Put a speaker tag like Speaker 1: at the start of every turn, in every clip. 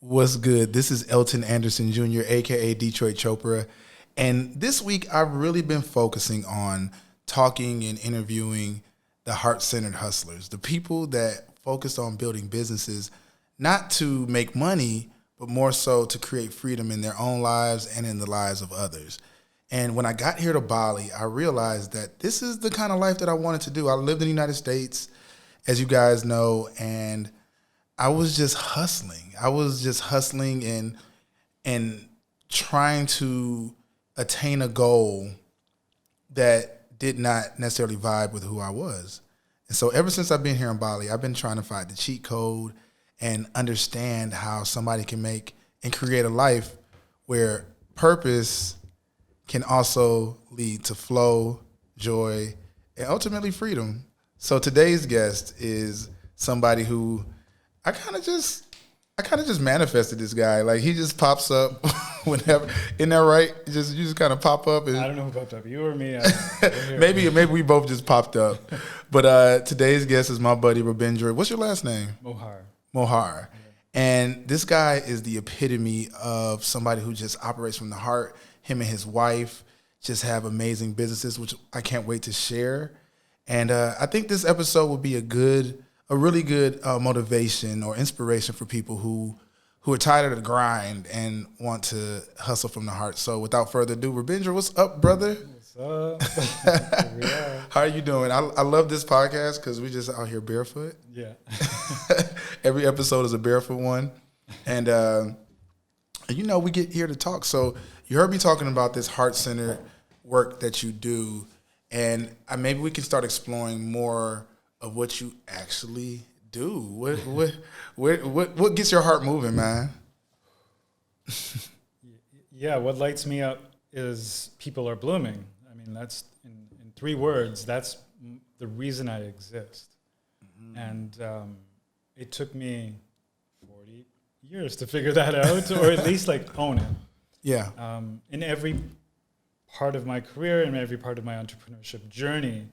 Speaker 1: What's good? This is Elton Anderson Jr., aka Detroit Chopra. And this week I've really been focusing on talking and interviewing the heart-centered hustlers, the people that focus on building businesses not to make money, but more so to create freedom in their own lives and in the lives of others. And when I got here to Bali, I realized that this is the kind of life that I wanted to do. I lived in the United States, as you guys know, and I was just hustling. And trying to attain a goal that did not necessarily vibe with who I was. And so ever since I've been here in Bali, I've been trying to find the cheat code and understand how somebody can make and create a life where purpose can also lead to flow, joy, and ultimately freedom. So today's guest is somebody who I kind of just manifested this guy. Like, he just pops up whenever. Isn't that right? You just kind of pop up. And
Speaker 2: I don't know who popped up, you or me.
Speaker 1: maybe we both just popped up. But today's guest is my buddy Robindra. What's your last name?
Speaker 2: Mohar.
Speaker 1: Yeah. And this guy is the epitome of somebody who just operates from the heart. Him and his wife just have amazing businesses, which I can't wait to share. And I think this episode will be a really good motivation or inspiration for people who are tired of the grind and want to hustle from the heart. So without further ado, Robindra, what's up, brother?
Speaker 2: What's up? Here we are.
Speaker 1: How are you doing? I love this podcast because we just out here barefoot.
Speaker 2: Yeah.
Speaker 1: Every episode is a barefoot one. And, we get here to talk. So you heard me talking about this heart-centered work that you do. And maybe we can start exploring more of what you actually do. What gets your heart moving, man?
Speaker 2: Yeah, what lights me up is people are blooming. I mean, that's in 3 words, that's the reason I exist. Mm-hmm. And it took me 40 years to figure that out, or at least own it.
Speaker 1: Yeah.
Speaker 2: In every part of my career, in every part of my entrepreneurship journey,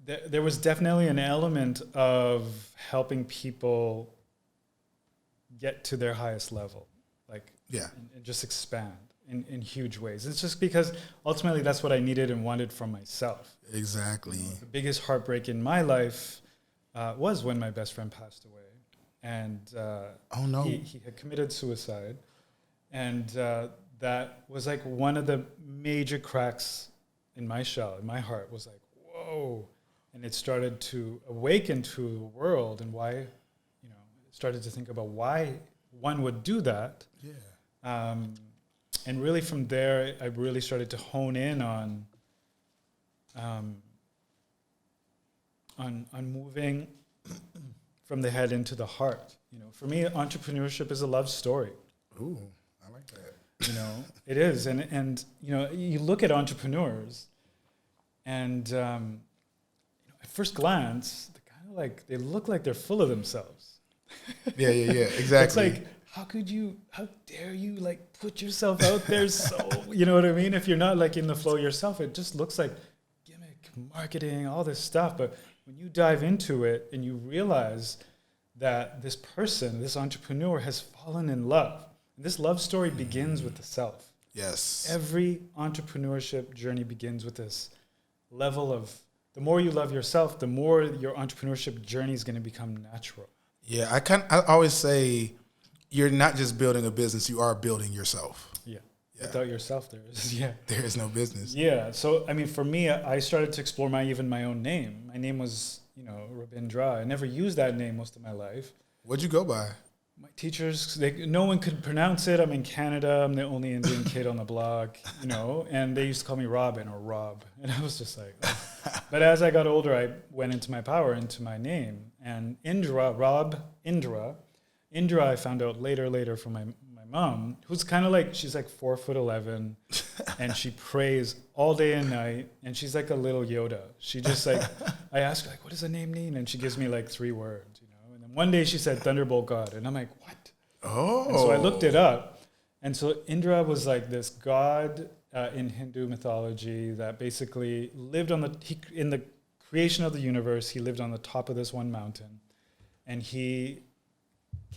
Speaker 2: there was definitely an element of helping people get to their highest level, and just expand in huge ways. It's just because ultimately that's what I needed and wanted from myself.
Speaker 1: Exactly.
Speaker 2: The biggest heartbreak in my life was when my best friend passed away, and
Speaker 1: oh no,
Speaker 2: he had committed suicide, and that was one of the major cracks in my shell, in my heart. Was whoa. And it started to awaken to the world and why, started to think about why one would do that.
Speaker 1: Yeah.
Speaker 2: And really from there, I really started to hone in on moving from the head into the heart. For me, entrepreneurship is a love story.
Speaker 1: Ooh, I like that.
Speaker 2: It is. And you look at entrepreneurs and, at first glance, they look like they're full of themselves.
Speaker 1: Yeah, exactly.
Speaker 2: It's how dare you put yourself out there so, you know what I mean? If you're not in the flow yourself, it just looks like gimmick, marketing, all this stuff. But when you dive into it and you realize that this person, this entrepreneur has fallen in love, and this love story begins with the self.
Speaker 1: Yes.
Speaker 2: Every entrepreneurship journey begins with this level of, the more you love yourself, the more your entrepreneurship journey is going to become natural.
Speaker 1: Yeah, I always say you're not just building a business, you are building yourself.
Speaker 2: Yeah. Without yourself, there is
Speaker 1: no business.
Speaker 2: Yeah. So, for me, I started to explore my own name. My name was, Robindra. I never used that name most of my life.
Speaker 1: What'd you go by?
Speaker 2: My teachers, no one could pronounce it. I'm in Canada. I'm the only Indian kid on the block, and they used to call me Robin or Rob. And I was just like, oh. But as I got older, I went into my power, into my name. And Indra, I found out later from my mom, who's kind of she's 4'11", and she prays all day and night. And she's like a little Yoda. She just I asked her, what does the name mean? And she gives me 3 words, And then one day she said, Thunderbolt God. And I'm like, what?
Speaker 1: Oh.
Speaker 2: And so I looked it up. And so Indra was this god in Hindu mythology that basically lived in the creation of the universe. He lived on the top of this one mountain, and he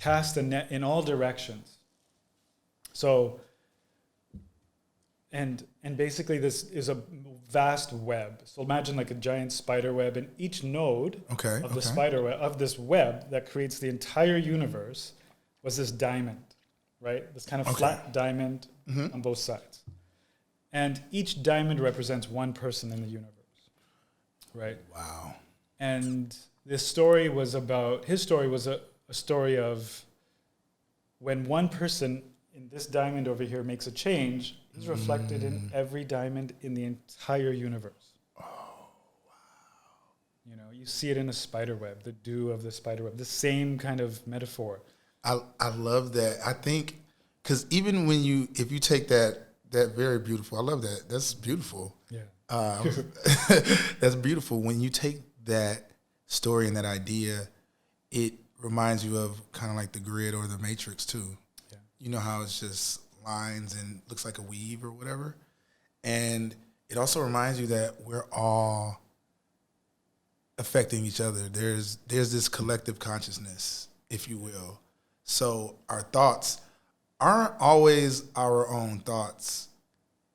Speaker 2: cast a net in all directions. So, and basically this is a vast web. So imagine like a giant spider web, and each node of the spider web, of this web that creates the entire universe, was this diamond, right? This kind of flat diamond on both sides. And each diamond represents one person in the universe, right?
Speaker 1: Wow.
Speaker 2: And his story was a story of when one person in this diamond over here makes a change, is reflected in every diamond in the entire universe.
Speaker 1: Oh, wow.
Speaker 2: You know, you see it in a spider web, the dew of the spider web, the same kind of metaphor.
Speaker 1: I love that. I think, because even if you take that very beautiful, I love that. That's beautiful.
Speaker 2: Yeah.
Speaker 1: That's beautiful. When you take that story and that idea, it reminds you of kind of like the grid or the matrix too. Yeah. You know how it's just lines and looks like a weave or whatever. And it also reminds you that we're all affecting each other. There's this collective consciousness, if you will. So our thoughts aren't always our own thoughts,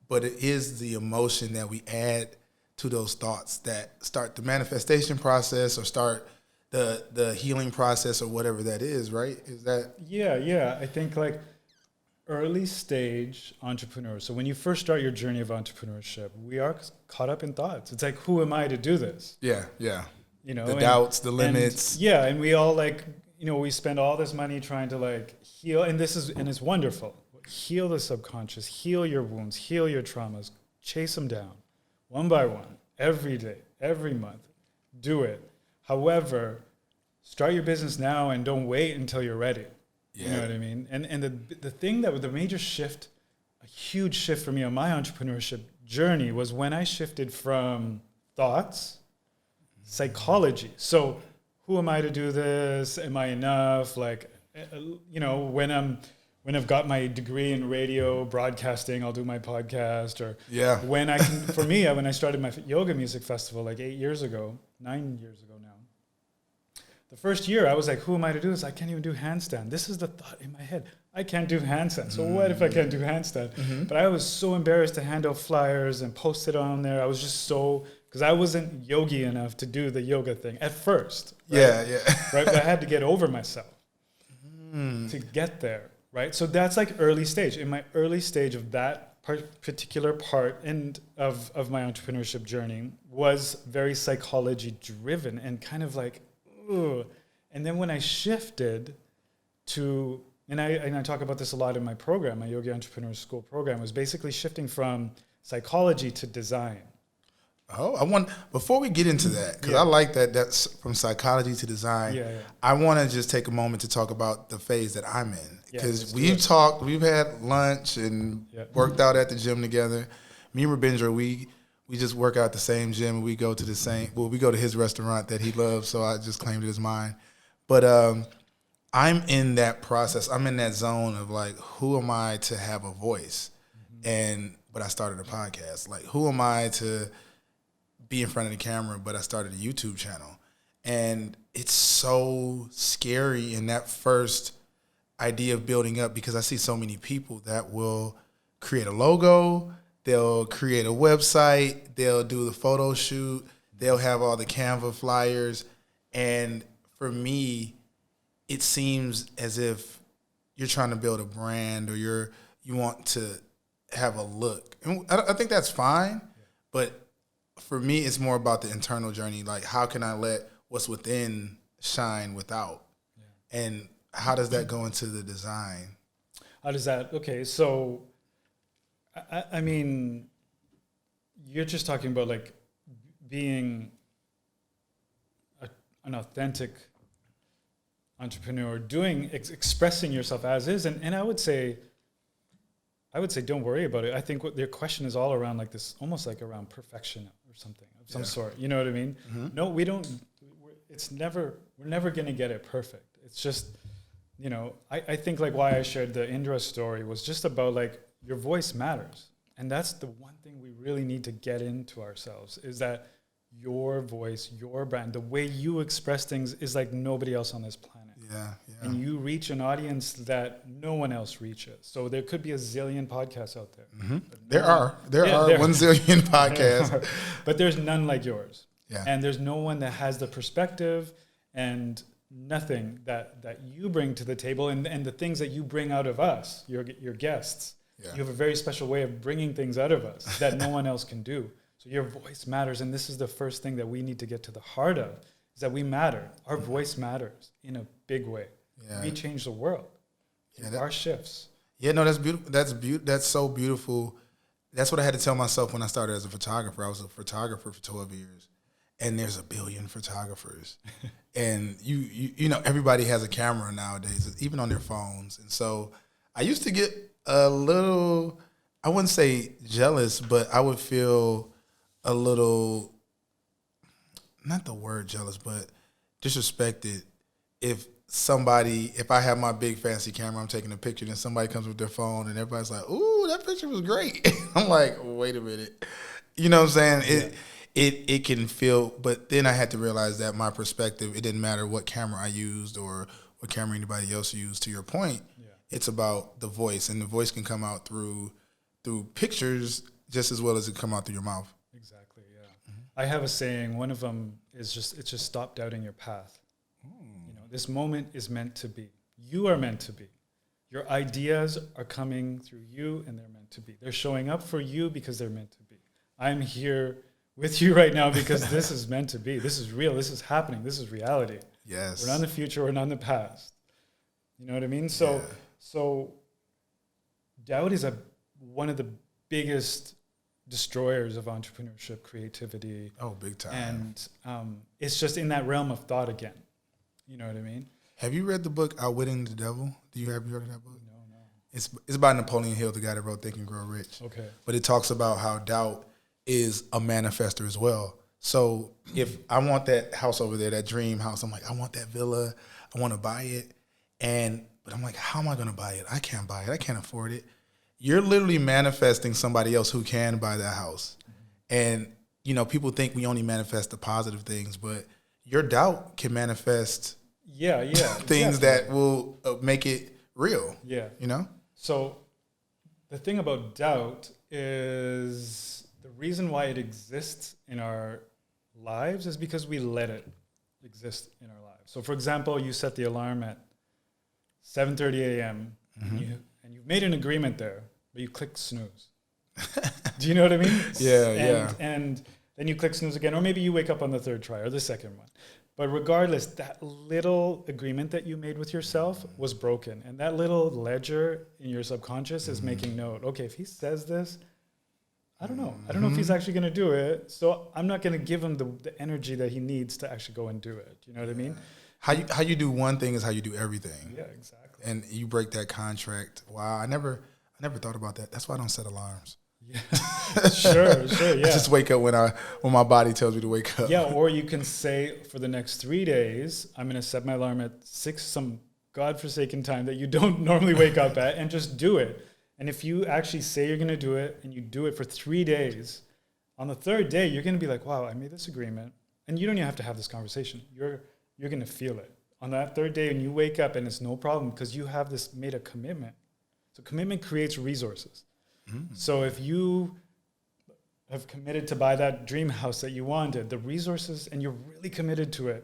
Speaker 1: but it is the emotion that we add to those thoughts that start the manifestation process or start the healing process or whatever that is, right? Is that?
Speaker 2: Yeah. I think like early stage entrepreneurs. So when you first start your journey of entrepreneurship, we are caught up in thoughts. It's like, who am I to do this?
Speaker 1: Yeah.
Speaker 2: You know,
Speaker 1: the doubts, the limits.
Speaker 2: And we all like, you know, we spend all this money trying to like heal, and it's wonderful. Heal the subconscious, heal your wounds, heal your traumas, chase them down one by one, every day, every month. Do it. However, start your business now and don't wait until you're ready. Yeah. You know what I mean? And the thing that was the major shift, a huge shift for me on my entrepreneurship journey was when I shifted from thoughts, psychology. So who am I to do this? Am I enough? Like, you know, when I've got my degree in radio broadcasting, I'll do my podcast. Or when I can, for me, when I started my yoga music festival like 9 years ago now, the first year I was like, who am I to do this? I can't even do handstand. This is the thought in my head. I can't do handstand. So what if I can't do handstand? Mm-hmm. But I was so embarrassed to hand out flyers and post it on there. I was just because I wasn't yogi enough to do the yoga thing at first. Right?
Speaker 1: Yeah.
Speaker 2: Right, but I had to get over myself to get there. Right, so that's like early stage. In my early stage of that particular part of my entrepreneurship journey was very psychology driven and kind of like, ugh. And then when I shifted to, and I talk about this a lot in my program, my Yogi Entrepreneur School program, was basically shifting from psychology to design.
Speaker 1: Oh, before we get into that, because I like that's from psychology to design. Yeah. I want to just take a moment to talk about the phase that I'm in, because we've had lunch and worked out at the gym together. Me and Robindra, we just work out at the same gym, and we go to his restaurant that he loves, so I just claimed it as mine. But I'm in that process. I'm in that zone of like, who am I to have a voice? But I started a podcast. Like, who am I to be in front of the camera, but I started a YouTube channel. And it's so scary in that first idea of building up, because I see so many people that will create a logo, they'll create a website, they'll do the photo shoot, they'll have all the Canva flyers. And for me, it seems as if you're trying to build a brand or you want to have a look. And I think that's fine, but for me, it's more about the internal journey. Like, how can I let what's within shine without? Yeah. And how does that go into the design?
Speaker 2: Okay, so, I mean, you're just talking about, like, being an authentic entrepreneur, expressing yourself as is. And I would say, don't worry about it. I think what your question is all around, like this, almost like around perfection or something of some sort. You know what I mean? Mm-hmm. No, we don't. We're never going to get it perfect. It's just, you know, I think like why I shared the Indra story was just about like your voice matters. And that's the one thing we really need to get into ourselves, is that your voice, your brand, the way you express things is like nobody else on this planet. Yeah.
Speaker 1: Yeah.
Speaker 2: And you reach an audience that no one else reaches. So there could be a zillion podcasts out there.
Speaker 1: Mm-hmm. There are 1 zillion podcasts,
Speaker 2: but there's none like yours.
Speaker 1: Yeah.
Speaker 2: And there's no one that has the perspective and nothing that you bring to the table, and the things that you bring out of us, your guests.
Speaker 1: Yeah.
Speaker 2: You have a very special way of bringing things out of us that no one else can do. So your voice matters, and this is the first thing that we need to get to the heart of, is that we matter. Our voice matters in a big way. Yeah. We change the world. Yeah, our shifts.
Speaker 1: Yeah, no, that's beautiful. That's so beautiful. That's what I had to tell myself when I started as a photographer. I was a photographer for 12 years, and there's a billion photographers. And you know, everybody has a camera nowadays, even on their phones. And so I used to get a little, I wouldn't say jealous, but I would feel a little, not the word jealous, but disrespected if I have my big fancy camera, I'm taking a picture, and somebody comes with their phone and everybody's like, ooh, that picture was great. I'm like, wait a minute. You know what I'm saying? It can feel, but then I had to realize that my perspective, it didn't matter what camera I used or what camera anybody else used. To your point, it's about the voice, and the voice can come out through pictures just as well as it come out through your mouth.
Speaker 2: Exactly, yeah. Mm-hmm. I have a saying, one of them is just stop doubting your path. You know, this moment is meant to be. You are meant to be. Your ideas are coming through you, and they're meant to be. They're showing up for you because they're meant to be. I'm here with you right now because this is meant to be. This is real. This is happening. This is reality.
Speaker 1: Yes.
Speaker 2: We're not in the future. We're not in the past. You know what I mean? So doubt is one of the biggest destroyers of entrepreneurship, creativity.
Speaker 1: Oh, big time.
Speaker 2: And it's just in that realm of thought again. You know what I mean?
Speaker 1: Have you read the book Outwitting the Devil? Have you heard of that book?
Speaker 2: No.
Speaker 1: It's by Napoleon Hill, the guy that wrote Think and Grow Rich.
Speaker 2: Okay.
Speaker 1: But it talks about how doubt is a manifester as well. So if I want that house over there, that dream house, I'm like, I want that villa. I want to buy it. But I'm like, how am I going to buy it? I can't buy it. I can't afford it. You're literally manifesting somebody else who can buy that house. Mm-hmm. And, you know, people think we only manifest the positive things, but your doubt can manifest things that will make it real.
Speaker 2: Yeah.
Speaker 1: You know?
Speaker 2: So the thing about doubt is the reason why it exists in our lives is because we let it exist in our lives. So, for example, you set the alarm at 7:30 a.m.
Speaker 1: Mm-hmm.
Speaker 2: and you've made an agreement there, but you click snooze. Do you know what I mean?
Speaker 1: Yeah.
Speaker 2: And then you click snooze again, or maybe you wake up on the third try or the second one. But regardless, that little agreement that you made with yourself was broken. And that little ledger in your subconscious is making note. Okay, if he says this, I don't know. I don't know if he's actually going to do it. So I'm not going to give him the energy that he needs to actually go and do it. You know what I mean?
Speaker 1: How you do one thing is how you do everything.
Speaker 2: Yeah, exactly.
Speaker 1: And you break that contract. Wow, I never thought about that. That's why I don't set alarms.
Speaker 2: Yeah. Sure, yeah.
Speaker 1: I just wake up when my body tells me to wake up.
Speaker 2: Yeah, or you can say for the next 3 days, I'm going to set my alarm at 6, some godforsaken time that you don't normally wake up at, and just do it. And if you actually say you're going to do it and you do it for 3 days, on the third day, you're going to be like, wow, I made this agreement. And you don't even have to have this conversation. You're going to feel it. On that third day, and you wake up and it's no problem because you have made a commitment. So commitment creates resources. Mm-hmm. So if you have committed to buy that dream house that you wanted, the resources, and you're really committed to it,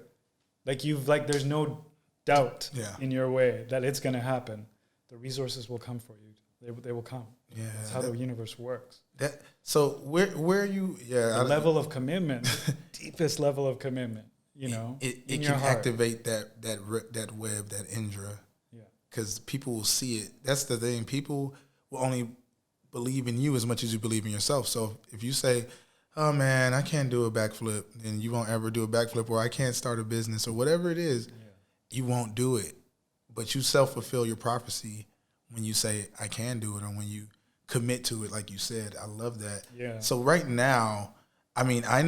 Speaker 2: there's no doubt in your way that it's going to happen, the resources will come for you. They will come. Yeah, that's how the universe works.
Speaker 1: So where are you? Yeah,
Speaker 2: the level of commitment, the deepest level of commitment. You know,
Speaker 1: it can activate that web, that Indra. Yeah, because people will see it. That's the thing. People will only believe in you as much as you believe in yourself. So if you say, "Oh man, I can't do a backflip," then you won't ever do a backflip, or I can't start a business, or whatever it is, you won't do it. But you self-fulfill your prophecy when you say, I can do it, or when you commit to it, like you said. I love that. Yeah. So right now, I mean, I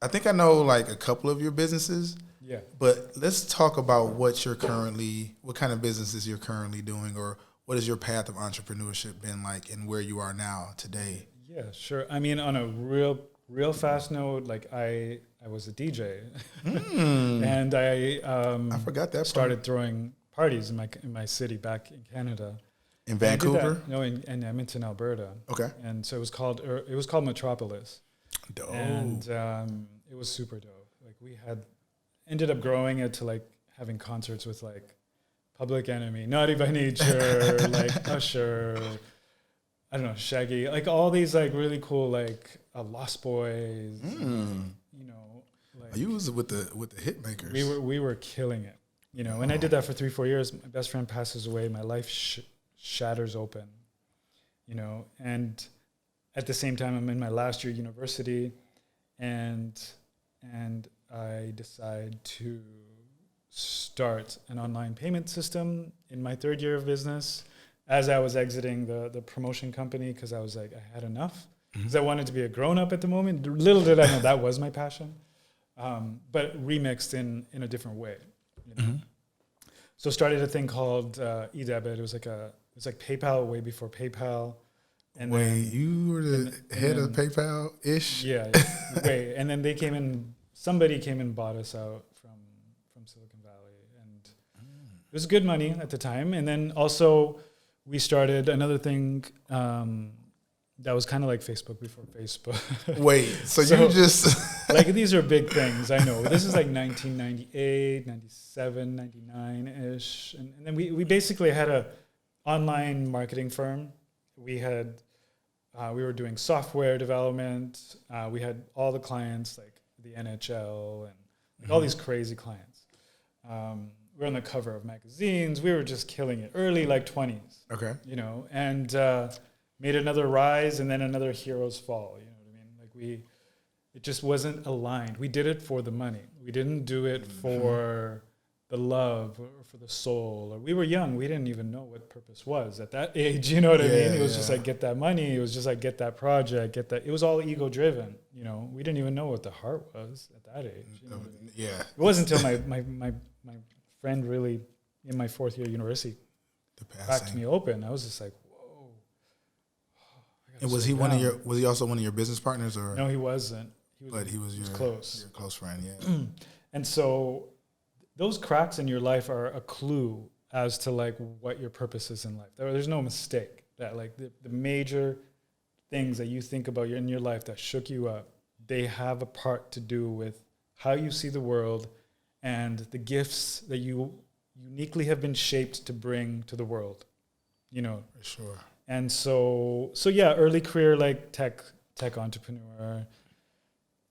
Speaker 1: think I know like a couple of your businesses. Yeah. But let's talk about what kind of businesses you're currently doing, or what has your path of entrepreneurship been like, and where you are now today?
Speaker 2: Yeah, sure. I mean, on a real fast note, like I I was a DJ,
Speaker 1: Mm.
Speaker 2: and
Speaker 1: I forgot that
Speaker 2: started throwing parties in my city back in Canada.
Speaker 1: In Vancouver?
Speaker 2: No, in Edmonton, Alberta.
Speaker 1: Okay.
Speaker 2: And so it was called Metropolis.
Speaker 1: Dope.
Speaker 2: And it was super dope. Like we ended up growing it to like having concerts with like Public Enemy, Naughty by Nature, like Usher, I don't know, Shaggy, like all these like really cool like Lost Boys, you know. Like
Speaker 1: you was with the hit makers.
Speaker 2: We were killing it, you know. And I did that for 3-4 years. My best friend passes away. My life shatters open, you know. And at the same time, I'm in my last year of university, and I decide to start an online payment system in my third year of business as I was exiting the promotion company, because I was like, I had enough, because I wanted to be a grown-up at the moment. Little did I know that was my passion, but remixed in a different way, you know? So started a thing called eDebit. It was like PayPal way before PayPal.
Speaker 1: And wait, you were the head of PayPal-ish?
Speaker 2: Yeah. Wait, and then somebody came and bought us out from Silicon Valley, and it was good money at the time. And then also we started another thing that was kind of like Facebook before Facebook.
Speaker 1: Wait, so you just...
Speaker 2: like these are big things, I know. This is like 1998, 97, 99-ish. And then we basically had a online marketing firm. We were doing software development. We had all the clients, like the NHL and like all these crazy clients. We were on the cover of magazines. We were just killing it. Early, like 20s. Okay. You know, and made another rise and then another hero's fall. You know what I mean? Like it just wasn't aligned. We did it for the money. We didn't do it for the love or for the soul. Or we were young. We didn't even know what purpose was at that age. You know what I mean? It was just like, get that money. It was just like, get that project, get that. It was all ego driven. You know, we didn't even know what the heart was at that age. You know what I mean? Yeah. It wasn't until my friend really in my fourth year of university cracked me open. I was just like, whoa.
Speaker 1: And was he also one of your business partners, or?
Speaker 2: No, he wasn't.
Speaker 1: He was your close friend, yeah.
Speaker 2: And so those cracks in your life are a clue as to like what your purpose is in life. There's no mistake that like the major things that you think about in your life that shook you up, they have a part to do with how you see the world and the gifts that you uniquely have been shaped to bring to the world, you know.
Speaker 1: For sure. And
Speaker 2: so yeah, early career, like tech entrepreneur,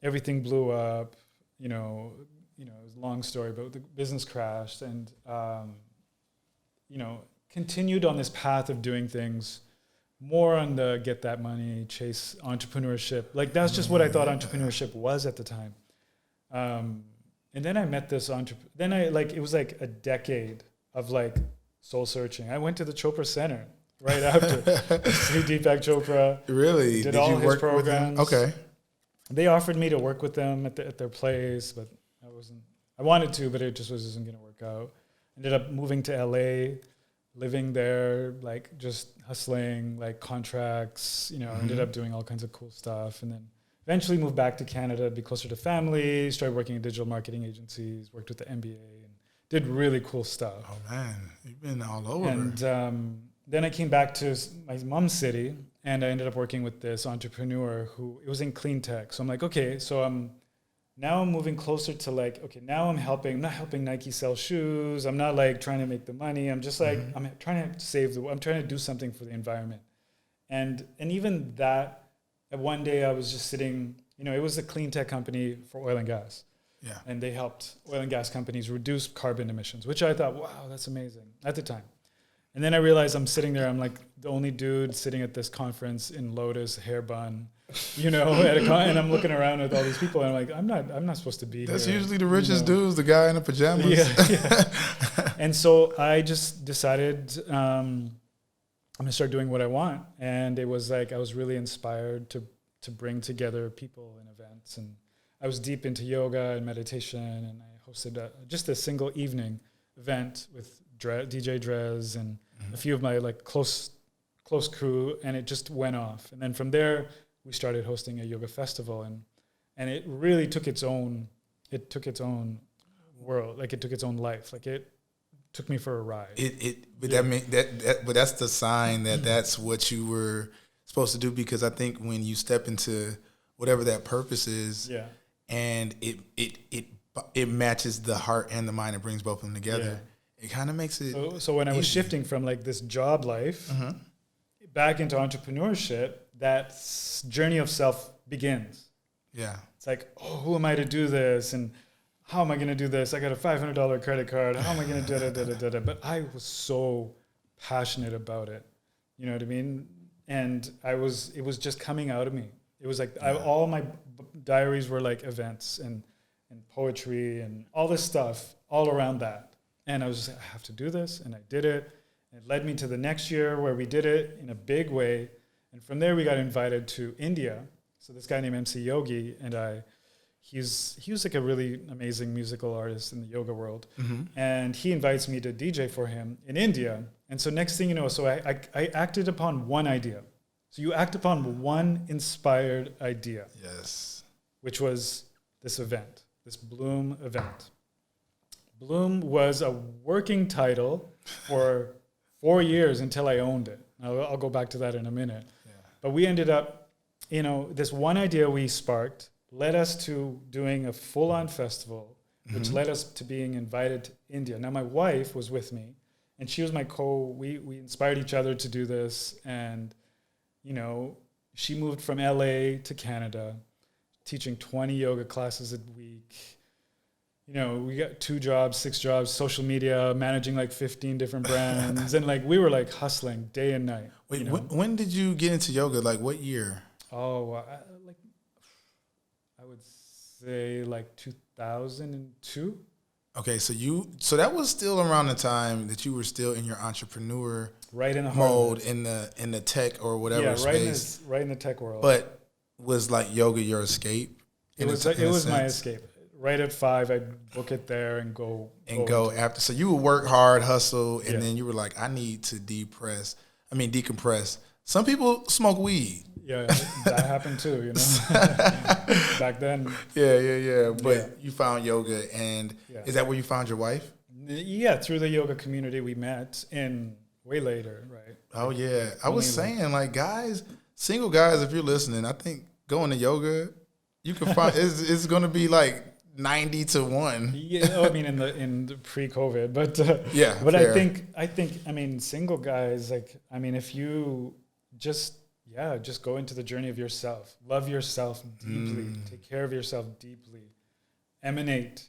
Speaker 2: everything blew up, you know, it was a long story, but the business crashed, and, you know, continued on this path of doing things more on the get that money, chase entrepreneurship. Like that's just what I thought entrepreneurship was at the time. And then I met this it was like a decade of like soul searching. I went to the Chopra Center right after. See Deepak Chopra.
Speaker 1: Really?
Speaker 2: Did all you his work programs.
Speaker 1: With him? Okay.
Speaker 2: They offered me to work with them at their place, but I wanted to, but it just wasn't going to work out. Ended up moving to LA, living there, like just hustling, like contracts, you know, ended up doing all kinds of cool stuff. And then eventually moved back to Canada, be closer to family, started working in digital marketing agencies, worked with the NBA, and did really cool stuff.
Speaker 1: Oh, man. You've been all over.
Speaker 2: And then I came back to my mom's city, and I ended up working with this entrepreneur it was in clean tech. So I'm like, okay, so now I'm moving closer to like, okay, now I'm not helping Nike sell shoes. I'm not like trying to make the money. I'm just like, I'm trying to I'm trying to do something for the environment. And even that, one day I was just sitting, you know, it was a clean tech company for oil and gas. Yeah. And they helped oil and gas companies reduce carbon emissions, which I thought, wow, that's amazing at the time. And then I realized I'm sitting there, I'm like the only dude sitting at this conference in Lotus, hair bun, you know, and I'm looking around with all these people, and I'm like, I'm not supposed to be
Speaker 1: That's
Speaker 2: here.
Speaker 1: That's usually the richest dudes, the guy in the pajamas.
Speaker 2: Yeah. And so I just decided I'm going to start doing what I want. And it was like I was really inspired to bring together people in events. And I was deep into yoga and meditation, and I hosted just a single evening event with DJ Drez and a few of my like close crew, and it just went off. And then from there, we started hosting a yoga festival, and and it really took its own world, like it took its own life, like it took me for a ride.
Speaker 1: But that's the sign that that's what you were supposed to do, because I think when you step into whatever that purpose is, and it matches the heart and the mind, it brings both of them together. It kind of makes it.
Speaker 2: So when I was shifting from like this job life back into entrepreneurship, that journey of self begins.
Speaker 1: Yeah,
Speaker 2: it's like, oh, who am I to do this, and how am I going to do this? I got a $500 credit card. How am I going to do it? But I was so passionate about it. You know what I mean? And it was just coming out of me. It was like all my diaries were like events and poetry and all this stuff all around that. And I was just like, I have to do this. And I did it. And it led me to the next year where we did it in a big way. And from there, we got invited to India. So this guy named MC Yogi and he was like a really amazing musical artist in the yoga world. And he invites me to DJ for him in India. And so next thing you know, so I acted upon one idea. So you act upon one inspired idea.
Speaker 1: Yes.
Speaker 2: Which was this event, this Bloom event. Bloom was a working title for 4 years until I owned it. I'll go back to that in a minute. Yeah. But we ended up, this one idea we sparked led us to doing a full-on festival, which led us to being invited to India. Now, my wife was with me, and she was my we inspired each other to do this. And, she moved from LA to Canada, teaching 20 yoga classes a week. We got 2 jobs, 6 jobs, social media, managing like 15 different brands. And like, we were like hustling day and night.
Speaker 1: Wait, when did you get into yoga? Like what year?
Speaker 2: Oh, I would say like 2002.
Speaker 1: Okay, so that was still around the time that you were still in your entrepreneur
Speaker 2: right in the
Speaker 1: mode in the tech or whatever space.
Speaker 2: Right in the tech world.
Speaker 1: But was like yoga your escape?
Speaker 2: It was my escape. Right at 5, I'd book it there and go
Speaker 1: after. So you would work hard, hustle, and then you were like, I need to decompress. Some people smoke weed.
Speaker 2: Yeah, that happened too, back then.
Speaker 1: Yeah. But you found yoga, and is that where you found your wife?
Speaker 2: Yeah, through the yoga community we met in way later, right?
Speaker 1: Oh, yeah. I was saying, like, guys, single guys, if you're listening, I think going to yoga, you can find, it's going to be like 90 to 1.
Speaker 2: Yeah, in the pre-COVID, but But
Speaker 1: fair.
Speaker 2: I think single guys, like, if you just go into the journey of yourself, love yourself deeply, take care of yourself deeply, emanate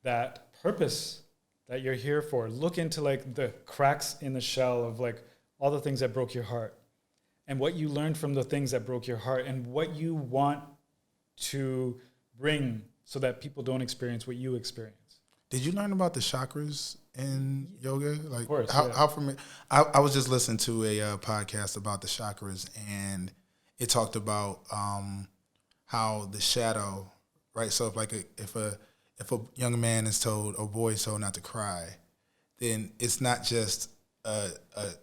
Speaker 2: that purpose that you're here for. Look into like the cracks in the shell of like all the things that broke your heart and what you learned from the things that broke your heart and what you want to bring so that people don't experience what you experience.
Speaker 1: Did you learn about the chakras in yoga? Like,
Speaker 2: of course,
Speaker 1: how from I was just listening to a podcast about the chakras, and it talked about how the shadow, right? So if a young man is told or boy is told not to cry, then it's not just a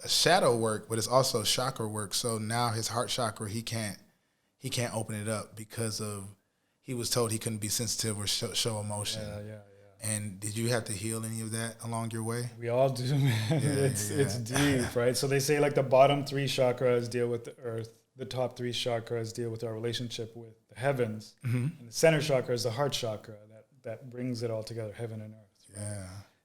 Speaker 1: shadow work, but it's also chakra work. So now his heart chakra, he can't open it up because of he was told he couldn't be sensitive or show emotion.
Speaker 2: Yeah.
Speaker 1: And did you have to heal any of that along your way?
Speaker 2: We all do, man. It's deep, right? So they say like the bottom 3 chakras deal with the earth, the top 3 chakras deal with our relationship with the heavens, and the center chakra is the heart chakra that brings it all together, heaven and earth.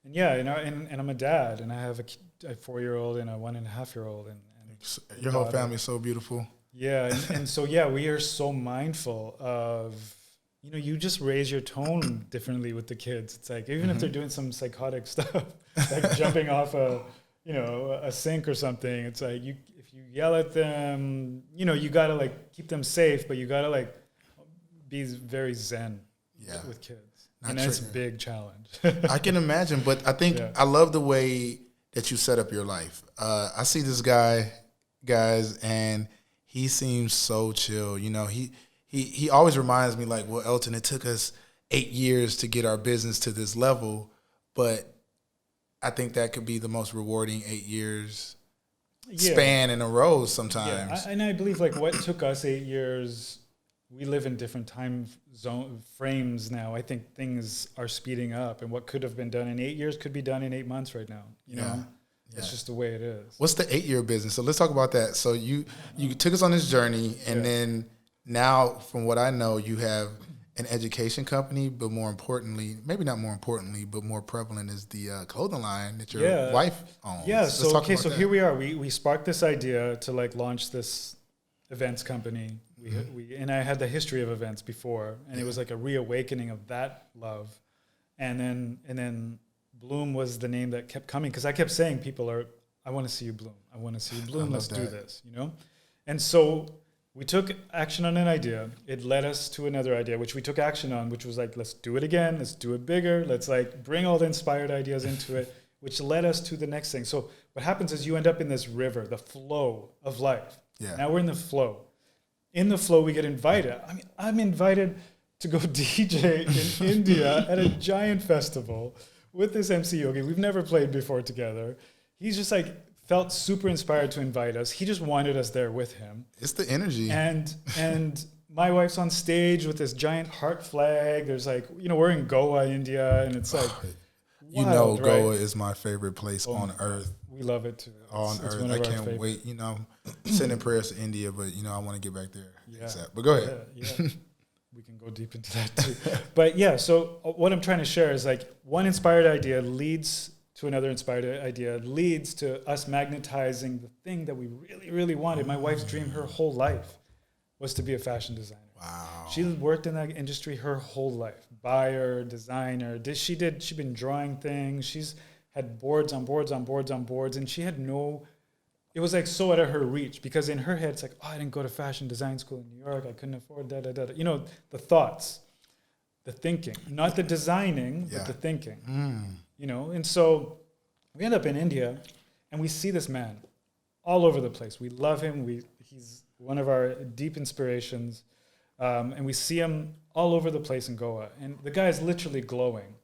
Speaker 2: Right? And I'm a dad, and I have a 4-year-old and a 1.5-year-old, and
Speaker 1: your whole family is so beautiful.
Speaker 2: Yeah, and so we are so mindful of. You just raise your tone differently with the kids. It's like, even if they're doing some psychotic stuff, like jumping off a sink or something, it's like if you yell at them, you got to like keep them safe, but you got to like be very zen with kids. That's a big challenge.
Speaker 1: I can imagine, but I think I love the way that you set up your life. I see this guy, guys, and he seems so chill. He always reminds me like, well, Elton, it took us 8 years to get our business to this level, but I think that could be the most rewarding 8 years span in a row sometimes.
Speaker 2: Yeah, and I believe like what took us 8 years we live in different time zone frames now. I think things are speeding up, and what could have been done in 8 years could be done in 8 months right now. You know, it's just the way it is.
Speaker 1: What's the 8-year business? So let's talk about that. So you took us on this journey, and then now, from what I know, you have an education company, but more importantly, maybe not more importantly, but more prevalent is the clothing line that your wife owns.
Speaker 2: Yeah.
Speaker 1: Let's
Speaker 2: So
Speaker 1: talk about that.
Speaker 2: here we are. We sparked this idea to like launch this events company. We and I had the history of events before, and it was like a reawakening of that love, and then Bloom was the name that kept coming, because I kept saying I want to see you bloom. I want to see you bloom. Let's do this, you know? And so we took action on an idea. It led us to another idea, which we took action on, which was like, let's do it again. Let's do it bigger. Let's like bring all the inspired ideas into it, which led us to the next thing. So what happens is you end up in this river, the flow of life. Yeah. Now we're in the flow. In the flow, we get invited. I mean, I'm invited to go DJ in India at a giant festival with this MC Yogi. We've never played before together. He's just like felt super inspired to invite us. He just wanted us there with him.
Speaker 1: It's the energy.
Speaker 2: And my wife's on stage with this giant heart flag. There's like, you know, we're in Goa, India, and it's like,
Speaker 1: you know, Goa is my favorite place on earth.
Speaker 2: We love it too.
Speaker 1: On earth. I can't wait. You know, sending prayers to India, but you know, I want to get back there. But go ahead.
Speaker 2: Yeah. We can go deep into that too. But yeah, so what I'm trying to share is like one inspired idea leads to another inspired idea, leads to us magnetizing the thing that we really, really wanted. My wife's dream her whole life was to be a fashion designer.
Speaker 1: Wow.
Speaker 2: She worked in that industry her whole life. Buyer, designer. She'd been drawing things. She's had boards on boards on boards on boards, and she had it was like so out of her reach, because in her head it's like, oh, I didn't go to fashion design school in New York. I couldn't afford that. You know, the thoughts, the thinking, not the designing, but the thinking. You know, and so we end up in India, and we see this man all over the place. We love him. He's one of our deep inspirations, and we see him all over the place in Goa. And the guy is literally glowing.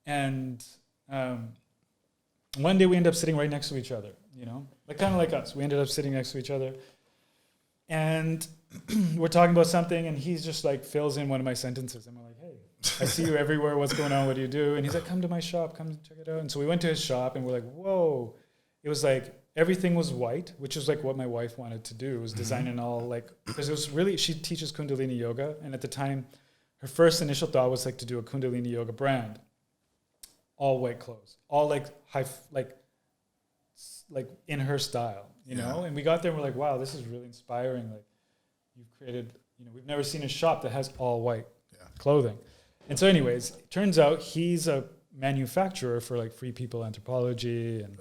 Speaker 2: And one day we end up sitting right next to each other, you know, like kind of like us. We ended up sitting next to each other, and we're talking about something, and he's just like fills in one of my sentences, and we're like, hey, I see you everywhere. What's going on? What do you do? And he's like, come to my shop. Come check it out. And so we went to his shop, and we're like, whoa. It was like everything was white, which is like what my wife wanted to do. It was designing all like, because it was really, she teaches Kundalini yoga. And at the time, her first initial thought was like to do a Kundalini yoga brand. All white clothes, all like high, like in her style, you know? And we got there and we're like, wow, this is really inspiring. Like you've created, you know, we've never seen a shop that has all white clothing. And so anyways, it turns out he's a manufacturer for like Free People Anthropology. And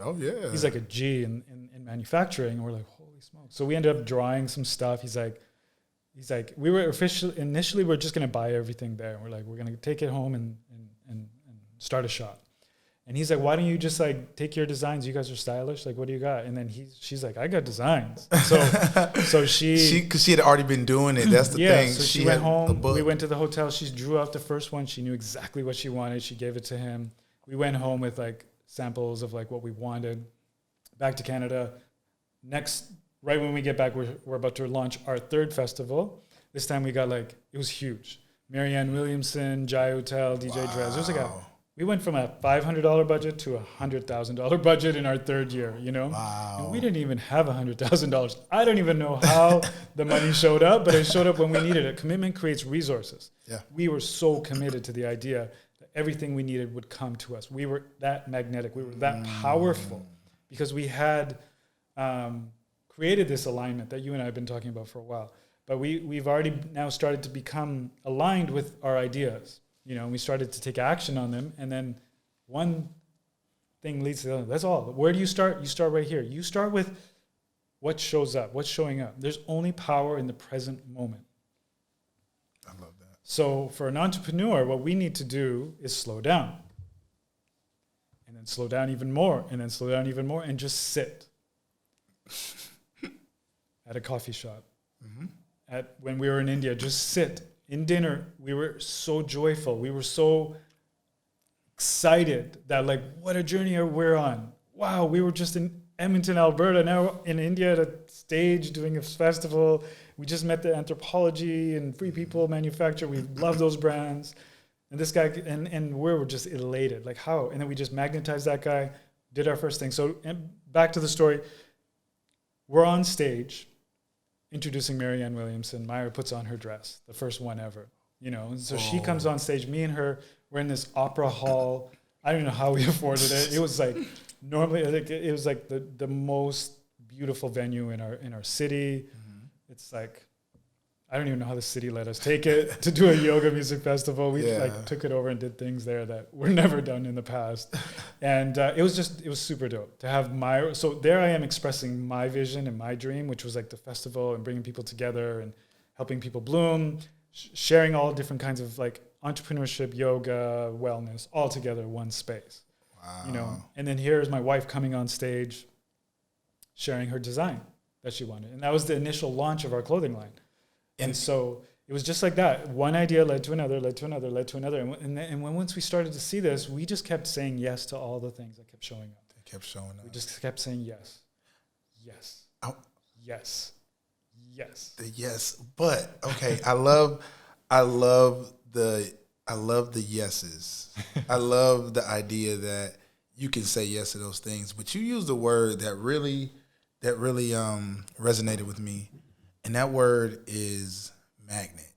Speaker 2: he's like a G in manufacturing. And we're like, holy smokes. So we ended up drawing some stuff. He's like, we were initially we're just going to buy everything there. And we're like, we're going to take it home and start a shop. And he's like, why don't you just like take your designs? You guys are stylish. Like, what do you got? And then she's like, I got designs. So because
Speaker 1: she had already been doing it. That's the thing.
Speaker 2: So she went home. We went to the hotel. She drew out the first one. She knew exactly what she wanted. She gave it to him. We went home with like samples of like what we wanted. Back to Canada. Right when we get back, we're about to launch our third festival. This time we got like, it was huge. Marianne Williamson, Jai Hotel, DJ Drez. It was like we went from a $500 budget to a $100,000 budget in our third year, you know?
Speaker 1: Wow.
Speaker 2: And we didn't even have $100,000. I don't even know how the money showed up, but it showed up when we needed it. Commitment creates resources. Yeah. We were so committed to the idea that everything we needed would come to us. We were that magnetic. We were that powerful because we had created this alignment that you and I have been talking about for a while. But we've already now started to become aligned with our ideas. You know, we started to take action on them, and then one thing leads to the other. That's all. Where do you start? You start right here. You start with what shows up, what's showing up. There's only power in the present moment.
Speaker 1: I love that.
Speaker 2: So for an entrepreneur, what we need to do is slow down. And then slow down even more, and then slow down even more, and just sit at a coffee shop. When we were in India, just sit. In dinner, we were so joyful. We were so excited that like, what a journey we're on. Wow, we were just Edmonton, Alberta, now in India at a stage doing a festival. We just met the Anthropology and Free People manufacturer. We love those brands. And this guy, and we were just elated. Like, how? And then we just magnetized that guy, did our first thing. So back to the story. We're on stage introducing Marianne Williamson. Myra puts on her dress, the first one ever. You know, and so she comes on stage. Me and her, we're in this opera hall. I don't know how we afforded it. It was like, normally, it was like the most beautiful venue in our city. Mm-hmm. It's like, I don't even know how the city let us take it to do a yoga music festival. We like took it over and did things there that were never done in the past. And it was super dope to have Myra. So there I am expressing my vision and my dream, which was like the festival and bringing people together and helping people bloom, sharing all different kinds of like entrepreneurship, yoga, wellness, all together in one space. Wow. You know, and then here's my wife coming on stage, sharing her design that she wanted. And that was the initial launch of our clothing line. And so it was just like that. One idea led to another, led to another, led to another. And when once we started to see this, we just kept saying yes to all the things that kept showing up.
Speaker 1: They kept showing up.
Speaker 2: We just kept saying yes. Yes. Yes. Yes.
Speaker 1: The yes. But okay, I love the yeses. I love the idea that you can say yes to those things. But you used a word that really resonated with me. And that word is magnet.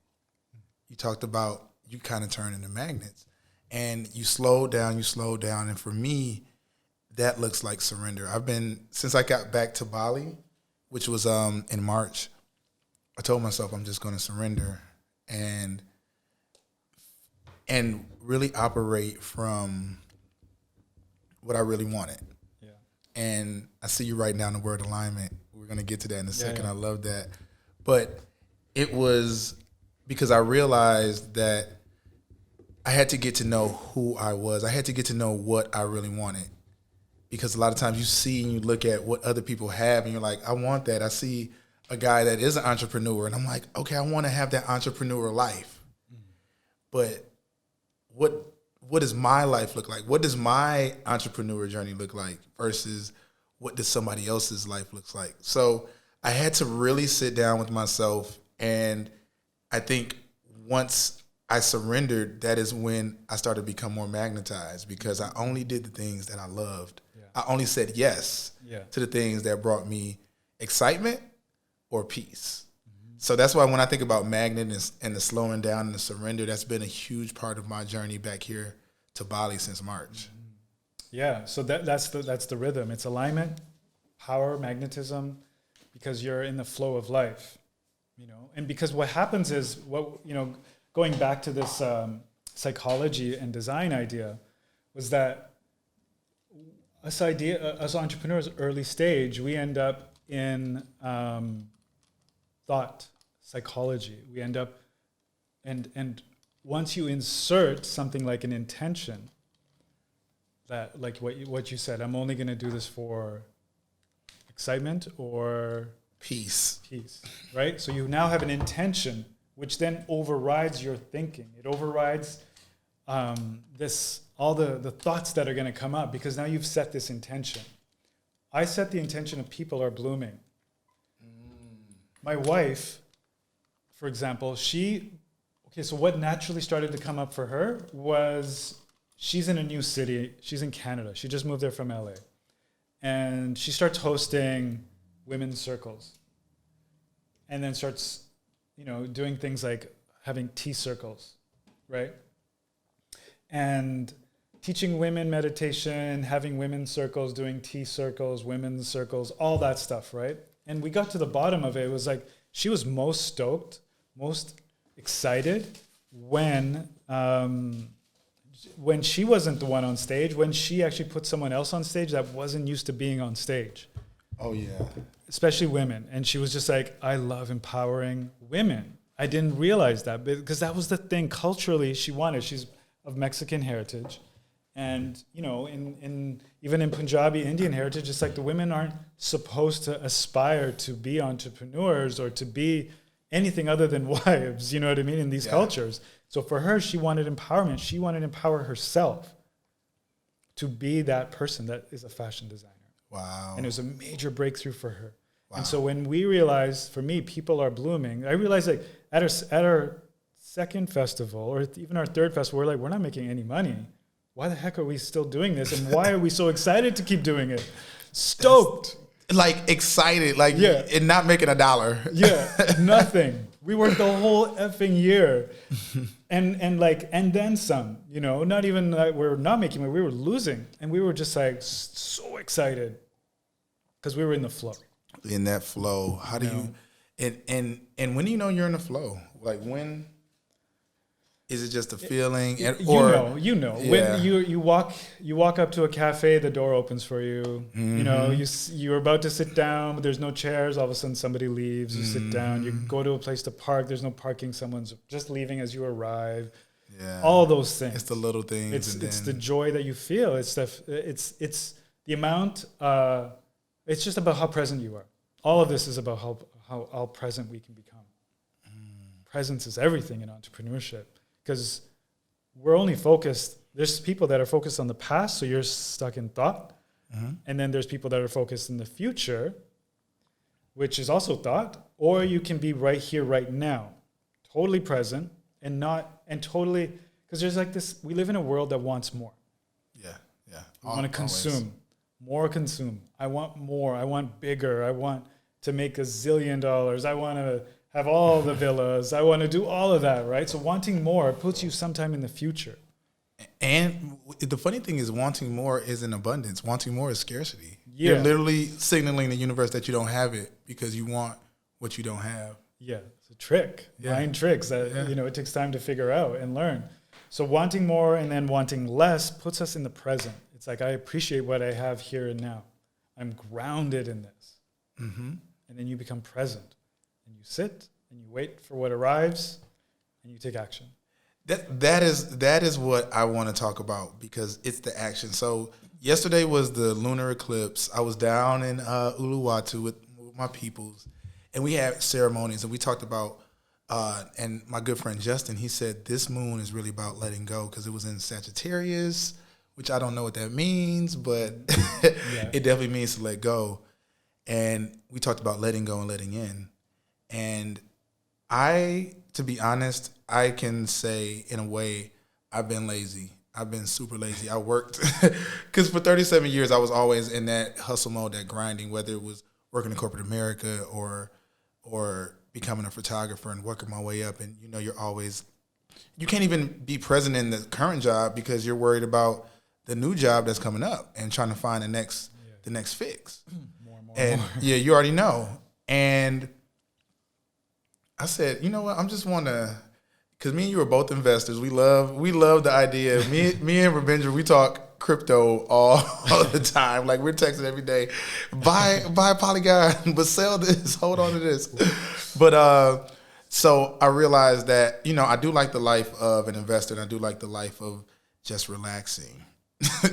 Speaker 1: You talked about you kind of turn into magnets. And you slow down. And for me, that looks like surrender. Since I got back to Bali, which was in March, I told myself I'm just going to surrender and really operate from what I really wanted. Yeah. And I see you writing down the word alignment. We're going to get to that in a second. Yeah. I love that. But it was because I realized that I had to get to know who I was. I had to get to know what I really wanted. Because a lot of times you see and you look at what other people have and you're like, I want that. I see a guy that is an entrepreneur and I'm like, okay, I want to have that entrepreneur life. But what does my life look like? What does my entrepreneur journey look like versus what does somebody else's life looks like? So I had to really sit down with myself, and I think once I surrendered, that is when I started to become more magnetized because I only did the things that I loved. Yeah. I only said yes to the things that brought me excitement or peace. Mm-hmm. So that's why when I think about magnet and the slowing down and the surrender, that's been a huge part of my journey back here to Bali since March.
Speaker 2: Mm-hmm. Yeah, so that's the rhythm. It's alignment, power, magnetism, because you're in the flow of life, you know. And because what happens is, going back to this psychology and design idea, was that us entrepreneurs, early stage, we end up in thought, psychology. We end up, and once you insert something like an intention, that like what you said, I'm only going to do this for excitement or
Speaker 1: peace,
Speaker 2: right? So you now have an intention, which then overrides your thinking. It overrides all the thoughts that are going to come up because now you've set this intention. I set the intention of people are blooming. My wife, for example, so what naturally started to come up for her was she's in a new city. She's in Canada. She just moved there from LA. And she starts hosting women's circles and then starts, doing things like having tea circles, right? And teaching women meditation, having women's circles, doing tea circles, women's circles, all that stuff, right? And we got to the bottom of it. It was like she was most stoked, most excited when she wasn't the one on stage, when she actually put someone else on stage that wasn't used to being on stage.
Speaker 1: Oh, yeah.
Speaker 2: Especially women. And she was just like, I love empowering women. I didn't realize that because that was the thing culturally she wanted. She's of Mexican heritage. And, even in Punjabi, Indian heritage, it's like the women aren't supposed to aspire to be entrepreneurs or to be anything other than wives, you know what I mean, in these cultures. So for her, she wanted empowerment. She wanted to empower herself to be that person that is a fashion designer.
Speaker 1: Wow.
Speaker 2: And it was a major breakthrough for her.
Speaker 1: Wow.
Speaker 2: And so when we realized, for me, people are blooming, I realized like at our second festival or even our third festival, we're like, we're not making any money. Why the heck are we still doing this? And why are we so excited to keep doing it? Stoked.
Speaker 1: Like excited, like and not making $1.
Speaker 2: Yeah, nothing. We worked the whole effing year, and then some. You know, not even that we're not making money. We were losing, and we were just like so excited because we were in the flow.
Speaker 1: In that flow, how do you? And when do you know you're in the flow? Like when? Is it just a feeling?
Speaker 2: You know.
Speaker 1: Yeah.
Speaker 2: When you walk up to a cafe, the door opens for you.
Speaker 1: Mm-hmm.
Speaker 2: You know, you're about to sit down, but there's no chairs. All of a sudden, somebody leaves. You sit down. You go to a place to park. There's no parking. Someone's just leaving as you arrive.
Speaker 1: Yeah.
Speaker 2: All those things.
Speaker 1: It's the little things.
Speaker 2: It's the joy that you feel. It's the amount. It's just about how present you are. All of this is about how present we can become. Presence is everything in entrepreneurship. Because we're only focused, there's people that are focused on the past, so you're stuck in thought. And then there's people that are focused in the future, which is also thought. Or you can be right here, right now, totally present totally, because there's like this, we live in a world that wants more.
Speaker 1: Yeah.
Speaker 2: We want to consume, more consume. I want more, I want bigger, I want to make $1 zillion. I want to have all the villas. I want to do all of that, right? So wanting more puts you sometime in the future.
Speaker 1: And the funny thing is wanting more isn't abundance. Wanting more is scarcity.
Speaker 2: Yeah.
Speaker 1: You're literally signaling the universe that you don't have it because you want what you don't have.
Speaker 2: Yeah, it's a trick. Mind tricks that, it takes time to figure out and learn. So wanting more and then wanting less puts us in the present. It's like, I appreciate what I have here and now. I'm grounded in this. And then you become present. And you sit and you wait for what arrives and you take action.
Speaker 1: That is what I want to talk about because it's the action. So yesterday was the lunar eclipse. I was down in Uluwatu with my peoples, and we had ceremonies, and we talked about, and my good friend Justin, he said this moon is really about letting go because it was in Sagittarius, which I don't know what that means, but it definitely means to let go. And we talked about letting go and letting in. And to be honest, I can say in a way, I've been lazy. I've been super lazy. I worked, because for 37 years, I was always in that hustle mode, that grinding, whether it was working in corporate America or becoming a photographer and working my way up. And, you can't even be present in the current job because you're worried about the new job that's coming up and trying to find the next fix.
Speaker 2: More.
Speaker 1: You already know. And I said, you know what? I'm just want to, because me and you are both investors. We love the idea. Me and Robindra, we talk crypto all the time. Like we're texting every day, buy Polygon, but sell this, hold on to this. But so I realized that, I do like the life of an investor, and I do like the life of just relaxing,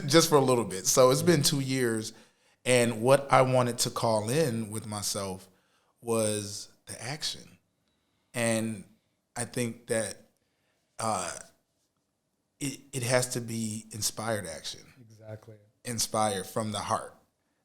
Speaker 1: just for a little bit. So it's been 2 years, and what I wanted to call in with myself was the action. And I think that it has to be inspired action.
Speaker 2: Exactly.
Speaker 1: Inspired from the heart,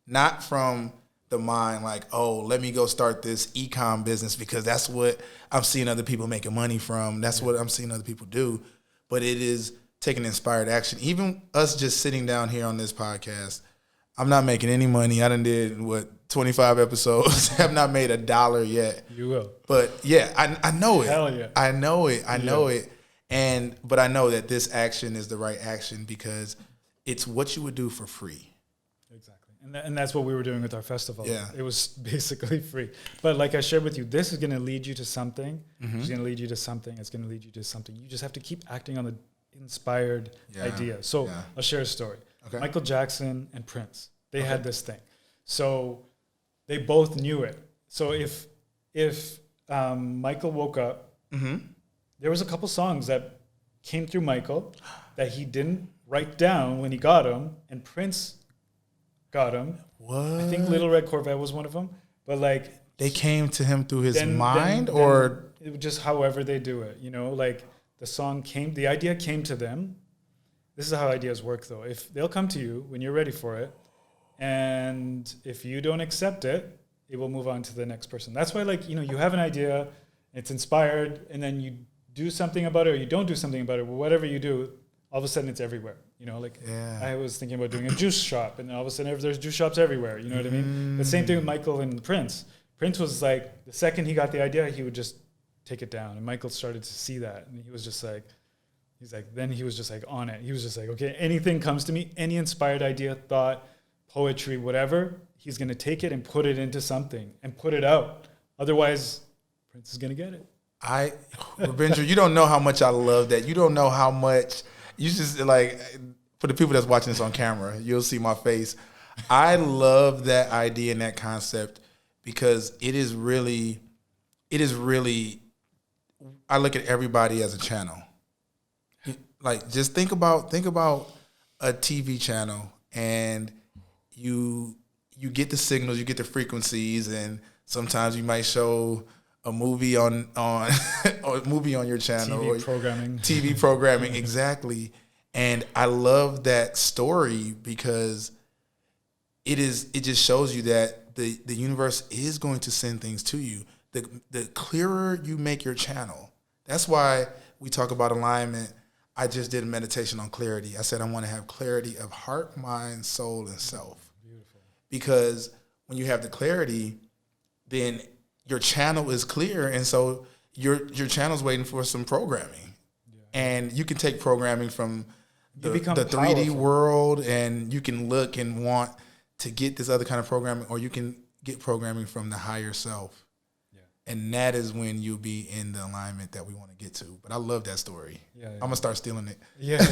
Speaker 1: not from the mind like, oh, let me go start this e-com business because that's what I'm seeing other people making money from. That's what I'm seeing other people do. But it is taking inspired action. Even us just sitting down here on this podcast, I'm not making any money. I done did, 25 episodes. Have not made $1 yet.
Speaker 2: You will.
Speaker 1: But yeah, I know it.
Speaker 2: Hell yeah.
Speaker 1: I know it. But I know that this action is the right action because it's what you would do for free.
Speaker 2: Exactly. And that's what we were doing with our festival.
Speaker 1: Yeah.
Speaker 2: It was basically free. But like I shared with you, this is going to lead you to something. It's going to lead you to something. It's going to lead you to something. You just have to keep acting on the inspired idea. So I'll share a story. Okay. Michael Jackson and Prince, they had this thing. So they both knew it. So if Michael woke up, there was a couple songs that came through Michael that he didn't write down when he got them, and Prince got them.
Speaker 1: What?
Speaker 2: I think Little Red Corvette was one of them. But like
Speaker 1: they came to him through his mind, or
Speaker 2: it was just however they do it. Like the idea came to them. This is how ideas work, though. If they'll come to you when you're ready for it, And if you don't accept it, it will move on to the next person. That's why, like, you have an idea, it's inspired, and then you do something about it, or you don't do something about it. Whatever you do, all of a sudden it's everywhere. I was thinking about doing a juice shop, and all of a sudden there's juice shops everywhere. You know what I mean? The same thing with Michael and Prince. Prince was like, the second he got the idea, he would just take it down. And Michael started to see that, and he was just like, then he was just like on it. He was just like, okay, anything comes to me, any inspired idea, thought, poetry, whatever, he's going to take it and put it into something and put it out. Otherwise, Prince is going to get it.
Speaker 1: Robindra, you don't know how much I love that. You don't know how much, you just like, for the people that's watching this on camera, you'll see my face. I love that idea and that concept because it is really, I look at everybody as a channel. Like, just think about a TV channel, and you get the signals, you get the frequencies, and sometimes you might show a movie on or a movie on your channel. TV programming, exactly. And I love that story because it just shows you that the universe is going to send things to you. The clearer you make your channel. That's why we talk about alignment. I just did a meditation on clarity. I said I want to have clarity of heart, mind, soul, and self.
Speaker 2: Beautiful.
Speaker 1: Because when you have the clarity, then your channel is clear, and so your channel's waiting for some programming. Yeah. And you can take programming from the 3D world, and you can look and want to get this other kind of programming, or you can get programming from the higher self. And that is when you'll be in the alignment that we want to get to. But I love that story. Yeah. I'm going to start stealing it.
Speaker 2: Yeah.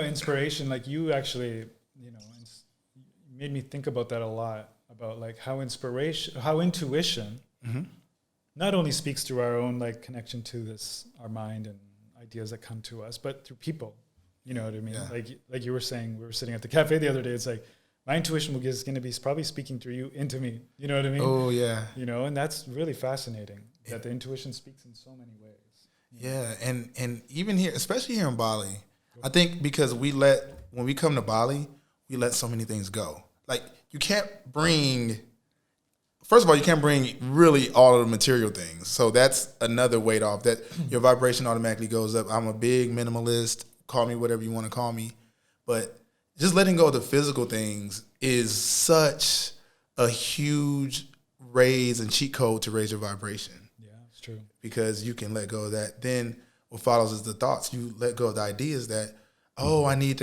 Speaker 2: Inspiration, like you actually, made me think about that a lot, about like how intuition not only speaks through our own like connection to our mind and ideas that come to us, but through people. You know what I mean? Yeah. Like you were saying, we were sitting at the cafe the other day. It's like, my intuition is going to be probably speaking through you into me. You know what I mean?
Speaker 1: Oh, yeah.
Speaker 2: And that's really fascinating that the intuition speaks in so many ways.
Speaker 1: Yeah, and even here, especially here in Bali, I think because when we come to Bali, we let so many things go. Like, first of all, you can't bring really all of the material things. So that's another weight off, that your vibration automatically goes up. I'm a big minimalist. Call me whatever you want to call me. But just letting go of the physical things is such a huge raise and cheat code to raise your vibration.
Speaker 2: Yeah, it's true.
Speaker 1: Because you can let go of that. Then what follows is the thoughts. You let go of the ideas that, I need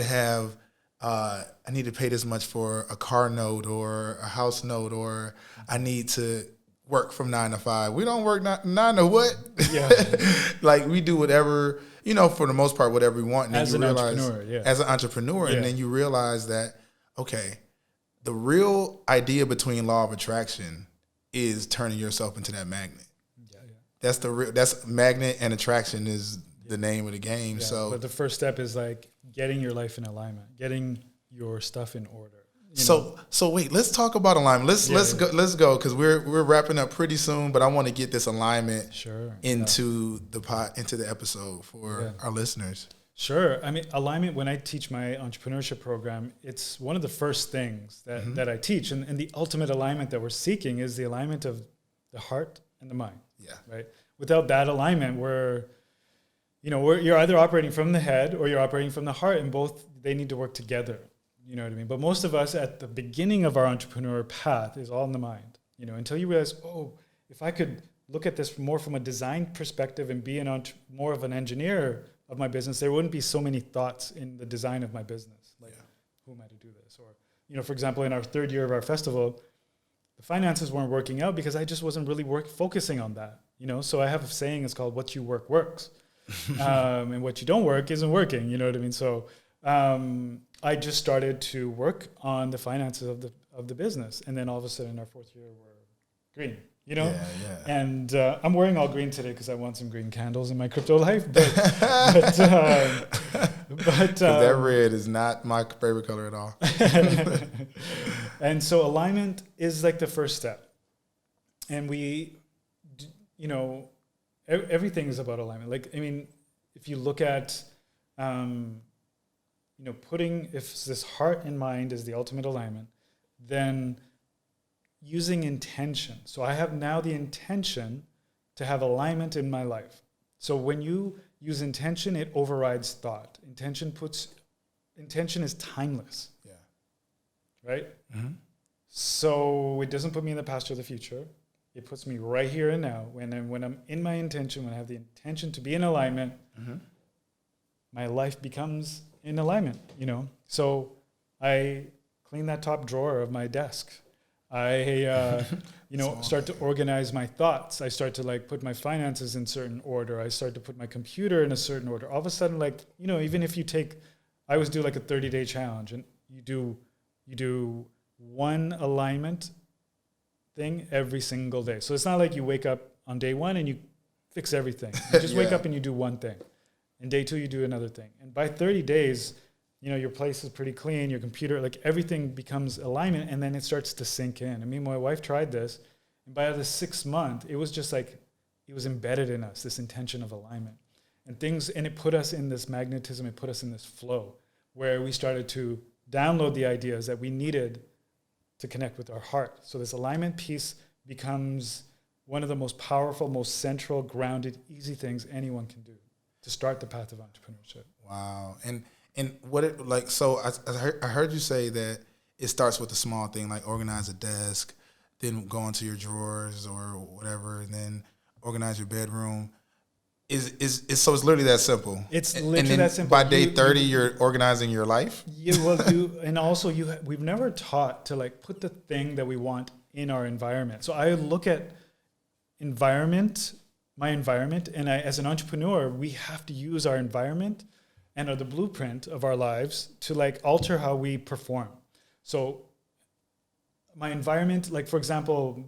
Speaker 1: to pay this much for a car note or a house note, or I need to work from 9 to 5. We don't work 9 to what? Yeah. Like, we do whatever, for the most part, whatever we want. And
Speaker 2: as an entrepreneur, yeah.
Speaker 1: As an entrepreneur. Yeah. And then you realize that, okay, the real idea between law of attraction is turning yourself into that magnet. Yeah, yeah. That's magnet and attraction is the name of the game. Yeah, so,
Speaker 2: but the first step is like getting your life in alignment, getting your stuff in order.
Speaker 1: So wait, let's talk about alignment. Let's go because we're wrapping up pretty soon, but I want to get this alignment into the episode for our listeners.
Speaker 2: Sure. I mean, alignment, when I teach my entrepreneurship program, it's one of the first things that I teach. And the ultimate alignment that we're seeking is the alignment of the heart and the mind.
Speaker 1: Yeah.
Speaker 2: Right. Without that alignment, you're either operating from the head or you're operating from the heart, and both, they need to work together. You know what I mean? But most of us at the beginning of our entrepreneur path is all in the mind, until you realize, if I could look at this more from a design perspective and be more of an engineer of my business, there wouldn't be so many thoughts in the design of my business. Like, who am I to do this? Or, for example, in our third year of our festival, the finances weren't working out because I just wasn't really focusing on that. So I have a saying, it's called "What you work works," and what you don't work isn't working. You know what I mean? So I just started to work on the finances of the business, and then all of a sudden, our fourth year, we're green. Yeah. And I'm wearing all green today because I want some green candles in my crypto life. But
Speaker 1: that red is not my favorite color at all.
Speaker 2: And so alignment is like the first step, and everything is about alignment. Like, I mean, if you look at if this heart and mind is the ultimate alignment, then using intention. So I have now the intention to have alignment in my life. So when you use intention, it overrides thought. Intention is timeless.
Speaker 1: Yeah.
Speaker 2: Right?
Speaker 1: Mm-hmm.
Speaker 2: So it doesn't put me in the past or the future. It puts me right here and now. When I'm in my intention, when I have the intention to be in alignment,
Speaker 1: Mm-hmm.
Speaker 2: my life becomes in alignment, you know. So I clean that top drawer of my desk. I, start to organize my thoughts. I start to like put my finances in certain order. I start to put my computer in a certain order. All of a sudden, like, you know, even if I always do like a 30-day challenge, and you do one alignment thing every single day. So it's not like you wake up on day one and you fix everything. You just wake up and you do one thing. And day two, you do another thing. And by 30 days, you know, your place is pretty clean, your computer, like everything becomes alignment, and then it starts to sink in. I mean, my wife tried this, and by the 6th month, it was just like, it was embedded in us, this intention of alignment. And it put us in this magnetism, it put us in this flow, where we started to download the ideas that we needed to connect with our heart. So this alignment piece becomes one of the most powerful, most central, grounded, easy things anyone can do to start the path of entrepreneurship.
Speaker 1: Wow. And what it like, so I heard you say that it starts with a small thing, like organize a desk, then go into your drawers or whatever, and then organize your bedroom. So it's literally that simple.
Speaker 2: It's literally that simple.
Speaker 1: By day 30, you're organizing your life.
Speaker 2: And also we've never taught to like put the thing that we want in our environment. So I look at my environment, and as an entrepreneur, we have to use our environment and the blueprint of our lives to like alter how we perform. So my environment, like for example,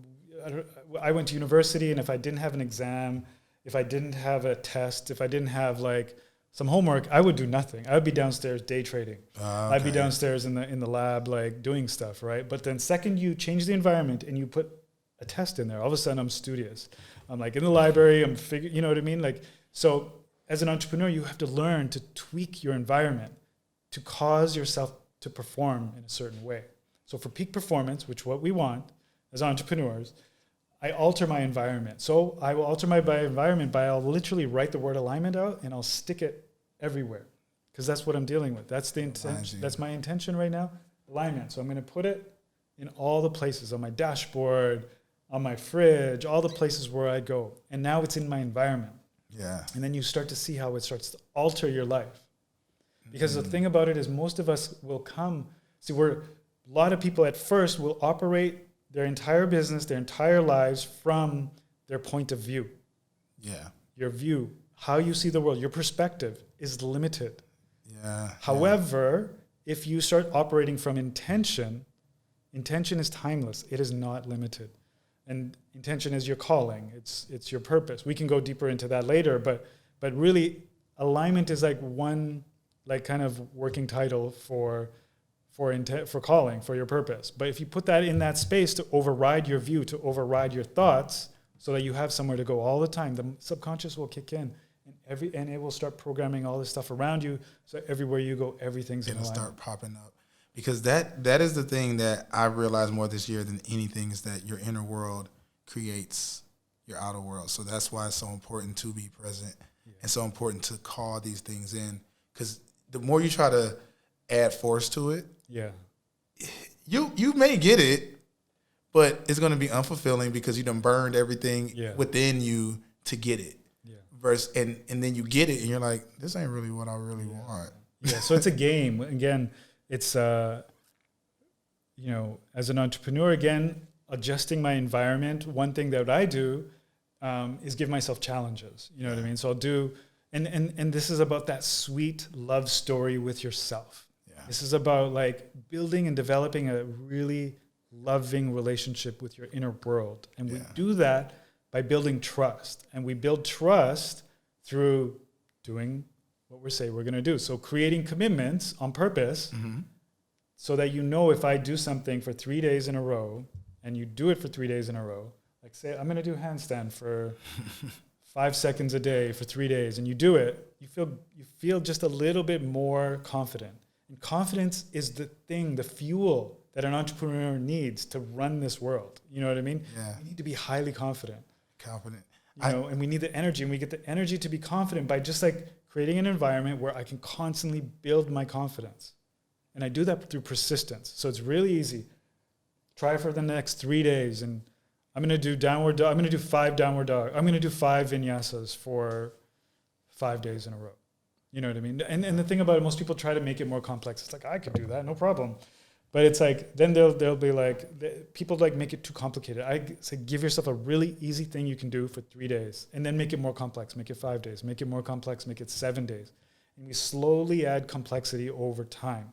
Speaker 2: I went to university, and if I didn't have an exam, if I didn't have a test, if I didn't have like some homework, I would do nothing. I would be downstairs day trading. Okay. I'd be downstairs in the lab, like doing stuff, right? But then second you change the environment and you put a test in there, all of a sudden I'm studious. I'm like in the library, you know what I mean? Like, so as an entrepreneur, you have to learn to tweak your environment to cause yourself to perform in a certain way. So for peak performance, which what we want as entrepreneurs, I alter my environment. So I will alter my environment by I'll literally write the word alignment out and I'll stick it everywhere, because that's what I'm dealing with. That's the intention. That's my intention right now, alignment. So I'm going to put it in all the places, on my dashboard, on my fridge, all the places where I go. And now it's in my environment.
Speaker 1: Yeah.
Speaker 2: And then you start to see how it starts to alter your life. Because the thing about it is most of us will a lot of people at first will operate their entire business, their entire lives from their point of view.
Speaker 1: Yeah.
Speaker 2: Your view, how you see the world, your perspective is limited.
Speaker 1: Yeah.
Speaker 2: However, if you start operating from intention is timeless. It is not limited. And intention is your calling. It's your purpose. We can go deeper into that later, but really alignment is like one like kind of working title for calling, for your purpose. But if you put that in that space to override your view, to override your thoughts, so that you have somewhere to go all the time, the subconscious will kick in, and it will start programming all this stuff around you. So everywhere you go, everything's in alignment.
Speaker 1: It'll start popping up. Because that is the thing that I've realized more this year than anything, is that your inner world creates your outer world. So that's why it's so important to be present and so important to call these things in. Because the more you try to add force to it, you may get it, but it's going to be unfulfilling because you done burned everything within you to get it. And then you get it and you're like, this ain't really what I really want.
Speaker 2: Yeah, so it's a game. Again, it's, as an entrepreneur, again, adjusting my environment. One thing that I do is give myself challenges. You know what I mean? So I'll do, and this is about that sweet love story with yourself. Yeah. This is about like building and developing a really loving relationship with your inner world. And we do that by building trust. And we build trust through doing what we say we're going to do. So creating commitments on purpose so that if I do something for 3 days in a row and you do it for 3 days in a row, like say, I'm going to do handstand for 5 seconds a day for 3 days, and you do it, you feel just a little bit more confident. And confidence is the thing, the fuel that an entrepreneur needs to run this world. You know what I mean?
Speaker 1: Yeah.
Speaker 2: We need to be highly confident.
Speaker 1: Confident.
Speaker 2: And we need the energy, and we get the energy to be confident by just like creating an environment where I can constantly build my confidence. And I do that through persistence. So it's really easy. Try for the next 3 days, and I'm going to do downward dog. I'm going to do 5 downward dog. I'm going to do 5 vinyasas for 5 days in a row. You know what I mean? And the thing about it, most people try to make it more complex. It's like, I could do that, no problem. But it's like, then they'll be like, people like make it too complicated. I say, give yourself a really easy thing you can do for 3 days, and then make it more complex. Make it 5 days. Make it more complex. Make it 7 days. And we slowly add complexity over time.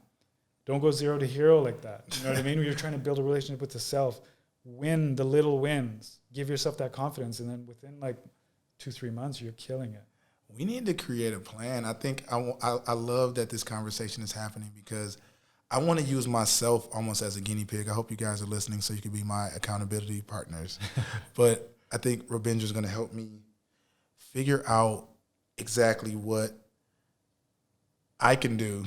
Speaker 2: Don't go 0 to hero like that. You know what I mean? When you're trying to build a relationship with the self, win the little wins. Give yourself that confidence, and then within like 2-3 months, you're killing it.
Speaker 1: We need to create a plan. I think I love that this conversation is happening because I want to use myself almost as a guinea pig. I hope you guys are listening so you can be my accountability partners. But I think Robindra is going to help me figure out exactly what I can do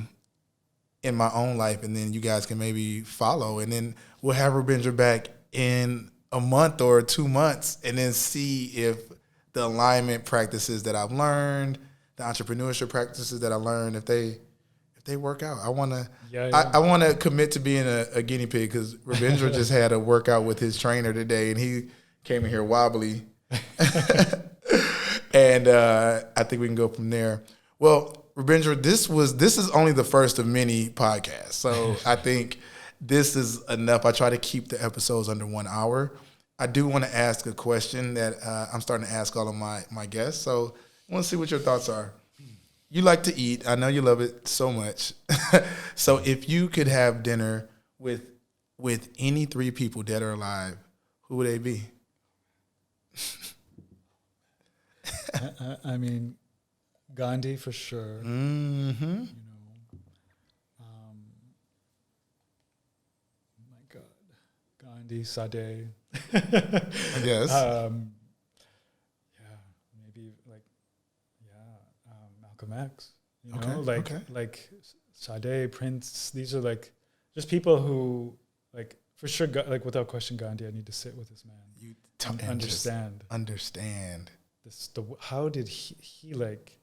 Speaker 1: in my own life, and then you guys can maybe follow, and then we'll have Robindra back in a month or 2 months and then see if the alignment practices that I've learned, the entrepreneurship practices that I learned, if they work out. I want to commit to being a guinea pig because Robindra just had a workout with his trainer today, and he came in here wobbly. And I think we can go from there. Well, Robindra, this is only the first of many podcasts. So I think this is enough. I try to keep the episodes under 1 hour. I do want to ask a question that I'm starting to ask all of my guests. So I want to see what your thoughts are. You like to eat. I know you love it so much. So if you could have dinner with any 3 people, dead or alive, who would they be?
Speaker 2: I mean, Gandhi for sure.
Speaker 1: Mm-hmm.
Speaker 2: You know, my God, Gandhi, Sade.
Speaker 1: Yes.
Speaker 2: Maybe Malcolm X. You know, like Sade, Prince. These are like just people who like for sure. Like without question, Gandhi. I need to sit with this man.
Speaker 1: You
Speaker 2: understand.
Speaker 1: Understand.
Speaker 2: How did he like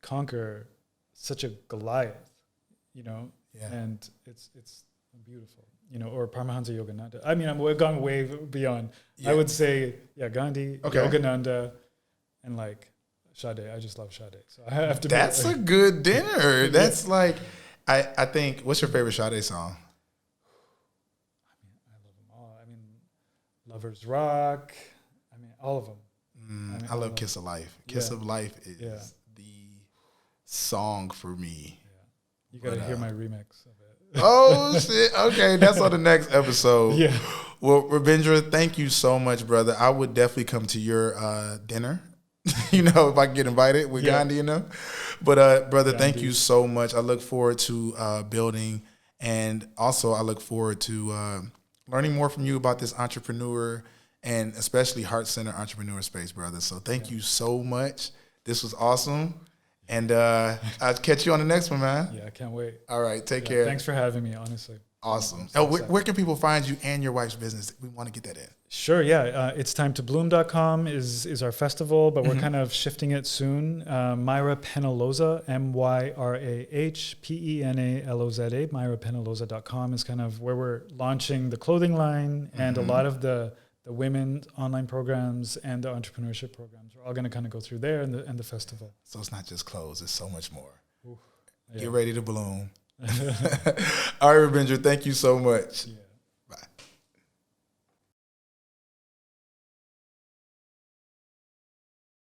Speaker 2: conquer such a Goliath, you know?
Speaker 1: Yeah.
Speaker 2: And it's beautiful, you know, or Paramahansa Yogananda. I mean, we've gone way beyond. Yeah. I would say, Gandhi, Yogananda, and like Sade. I just love Sade. So I have to
Speaker 1: That's a good dinner. That's like, I think, what's your favorite Sade song?
Speaker 2: I mean, I love them all. I mean, Lover's Rock. I mean, all of them.
Speaker 1: I love Kiss of Life. Kiss of Life is the song for me.
Speaker 2: Yeah. You got to hear my remix of it.
Speaker 1: Oh, shit. Okay, that's on the next episode.
Speaker 2: Yeah.
Speaker 1: Well, Robindra, thank you so much, brother. I would definitely come to your dinner, you know, if I get invited with Gandhi, you know. But, brother, Gandhi. Thank you so much. I look forward to building, and also I look forward to learning more from you about this entrepreneur and especially heart-centered entrepreneur space, brother. So thank you so much. This was awesome. And I'll catch you on the next one, man.
Speaker 2: Yeah, I can't wait.
Speaker 1: All right, take care.
Speaker 2: Thanks for having me, honestly.
Speaker 1: Awesome. Where can people find you and your wife's business? We want to get that in.
Speaker 2: Sure, yeah. It's time to bloom.com is our festival, but we're kind of shifting it soon. Myra Penaloza, MYRAHPENALOZA, myrapenaloza.com is kind of where we're launching the clothing line, and a lot of the women online programs and the entrepreneurship programs are all going to kind of go through there and the festival.
Speaker 1: So it's not just clothes, it's so much more.
Speaker 2: Ooh, yeah.
Speaker 1: Get ready to bloom. All right, Robindra, thank you so much.
Speaker 2: Yeah.